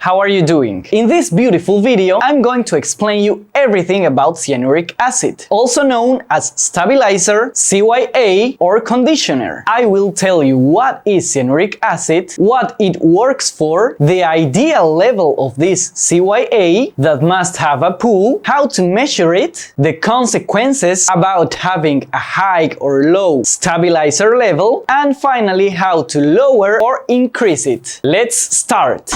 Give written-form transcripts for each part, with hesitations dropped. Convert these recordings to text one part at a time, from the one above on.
how are you doing? In this beautiful video, I'm going to explain you everything about cyanuric acid, also known as stabilizer, CYA, or conditioner. I will tell you what is cyanuric acid, what it works for, the ideal level of this CYA that must have a pool, how to measure it, the consequences about having a high or low stabilizer level, and finally how to lower or increase it. Let's start!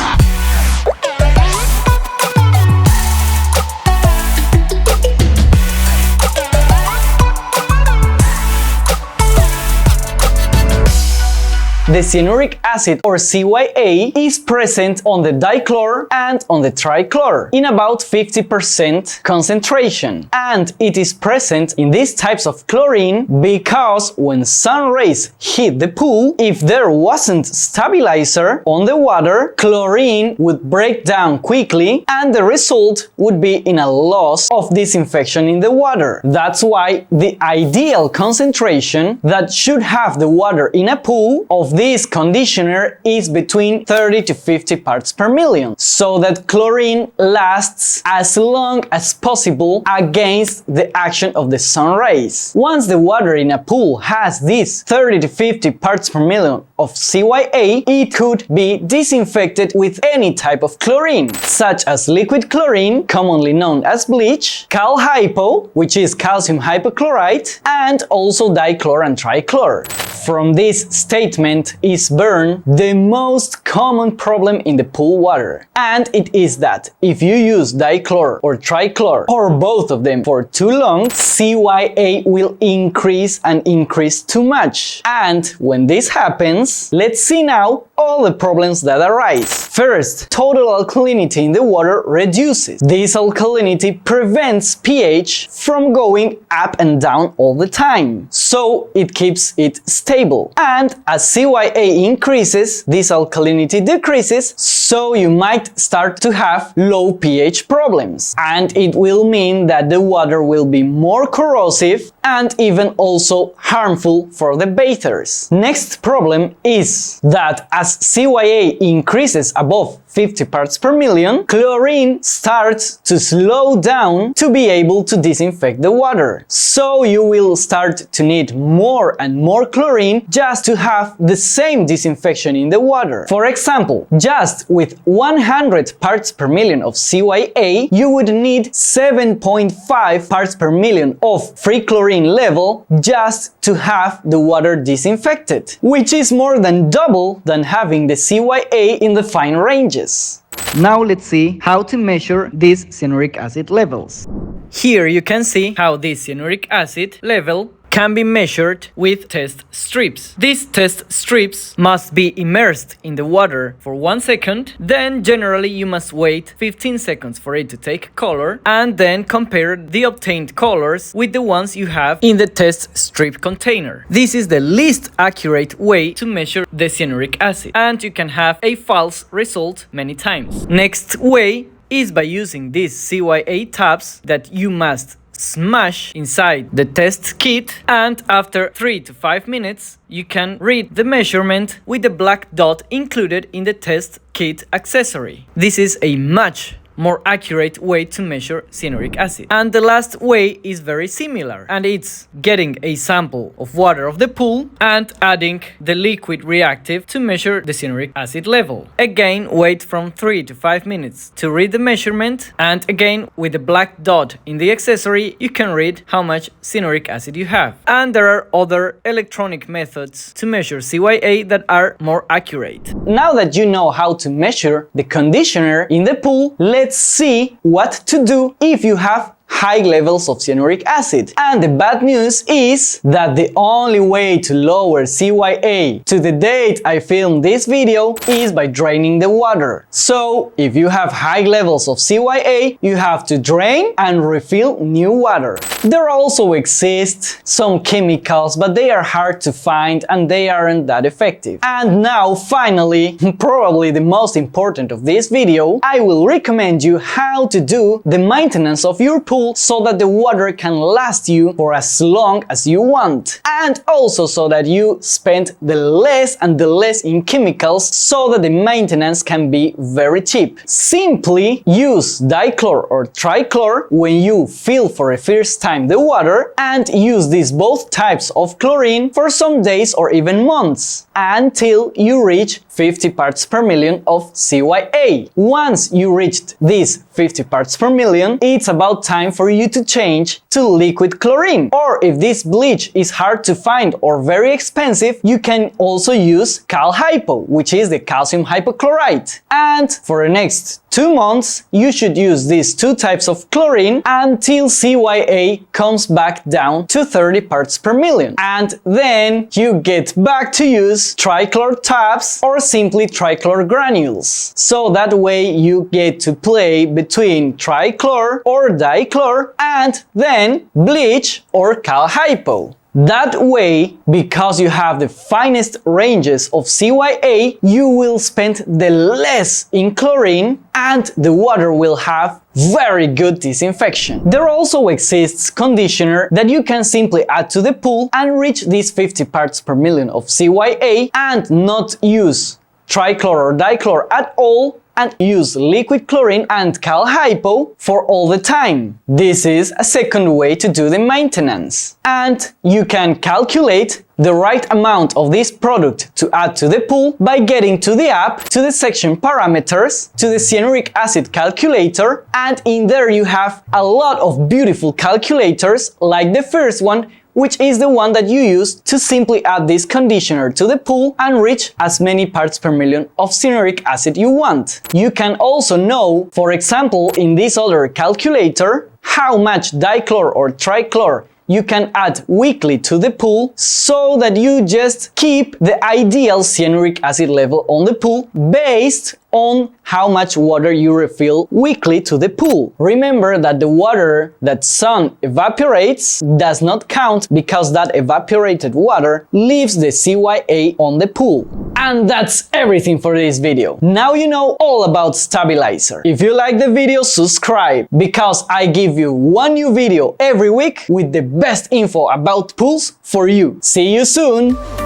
The cyanuric acid, or CYA, is present on the dichlor and on the trichlor in about 50% concentration, and it is present in these types of chlorine because when sun rays hit the pool, if there wasn't stabilizer on the water, chlorine would break down quickly and the result would be in a loss of disinfection in the water. That's why the ideal concentration that should have the water in a pool of this conditioner is between 30 to 50 parts per million, so that chlorine lasts as long as possible against the action of the sun rays. Once the water in a pool has this 30 to 50 parts per million of CYA, it could be disinfected with any type of chlorine, such as liquid chlorine, commonly known as bleach, cal hypo, which is calcium hypochlorite, and also dichlor and trichlor. From this statement is born the most common problem in the pool water, and it is that if you use dichlor or trichlor or both of them for too long, CYA will increase and increase too much. And when this happens, let's see now all the problems that arise. First, total alkalinity in the water reduces. This alkalinity prevents pH from going up and down all the time, so it keeps it stable. And as CYA increases, this alkalinity decreases, so you might start to have low pH problems. And it will mean that the water will be more corrosive and even also harmful for the bathers. Next problem is that as CYA increases above 50 parts per million, chlorine starts to slow down to be able to disinfect the water. So you will start to need more and more chlorine just to have the same disinfection in the water. For example, just with 100 parts per million of CYA, you would need 7.5 parts per million of free chlorine level just to have the water disinfected, which is more than double than having the CYA in the fine ranges. Now let's see how to measure these cyanuric acid levels. Here you can see how this cyanuric acid level can be measured with test strips. These test strips must be immersed in the water for 1 second, then generally you must wait 15 seconds for it to take color, and then compare the obtained colors with the ones you have in the test strip container. This is the least accurate way to measure the cyanuric acid, and you can have a false result many times. Next way is by using these CYA tabs that you must smash inside the test kit, and after 3 to 5 minutes you can read the measurement with the black dot included in the test kit accessory. This is a much more accurate way to measure cyanuric acid. And the last way is very similar, and it's getting a sample of water of the pool and adding the liquid reactive to measure the cyanuric acid level. Again, wait from 3 to 5 minutes to read the measurement, and again with the black dot in the accessory you can read how much cyanuric acid you have. And there are other electronic methods to measure CYA that are more accurate. Now that you know how to measure the conditioner in the pool, let's see what to do if you have high levels of cyanuric acid. And the bad news is that the only way to lower CYA to the date I filmed this video is by draining the water. So if you have high levels of CYA, you have to drain and refill new water. There also exist some chemicals, but they are hard to find and they aren't that effective. And now finally, probably the most important of this video, I will recommend you how to do the maintenance of your pool pool so that the water can last you for as long as you want. And also so that you spend the less and the less in chemicals so that the maintenance can be very cheap. Simply use dichlor or trichlor when you fill for the first time the water, and use these both types of chlorine for some days or even months until you reach 50 parts per million of CYA. Once you reached these 50 parts per million, it's about time for you to change to liquid chlorine. Or if this bleach is hard to find or very expensive, you can also use cal hypo, which is the calcium hypochlorite. And for the next 2 months, you should use these two types of chlorine until CYA comes back down to 30 parts per million. And then you get back to use trichlor tabs or simply trichlor granules. So that way you get to play between trichlor or dichlor and then bleach or cal hypo. That way, because you have the finest ranges of CYA, you will spend the less in chlorine and the water will have very good disinfection. There also exists conditioner that you can simply add to the pool and reach these 50 parts per million of CYA and not use trichlor or dichlor at all, and use liquid chlorine and cal hypo for all the time. This is a second way to do the maintenance. And you can calculate the right amount of this product to add to the pool by getting to the app, to the section parameters, to the cyanuric acid calculator, and in there you have a lot of beautiful calculators like the first one, which is the one that you use to simply add this conditioner to the pool and reach as many parts per million of cyanuric acid you want. You can also know, for example, in this other calculator, how much dichlor or trichlor you can add weekly to the pool so that you just keep the ideal cyanuric acid level on the pool based on how much water you refill weekly to the pool. Remember that the water that sun evaporates does not count because that evaporated water leaves the CYA on the pool. And that's everything for this video. Now you know all about stabilizer. If you like the video, subscribe because I give you one new video every week with the best info about pools for you. See you soon!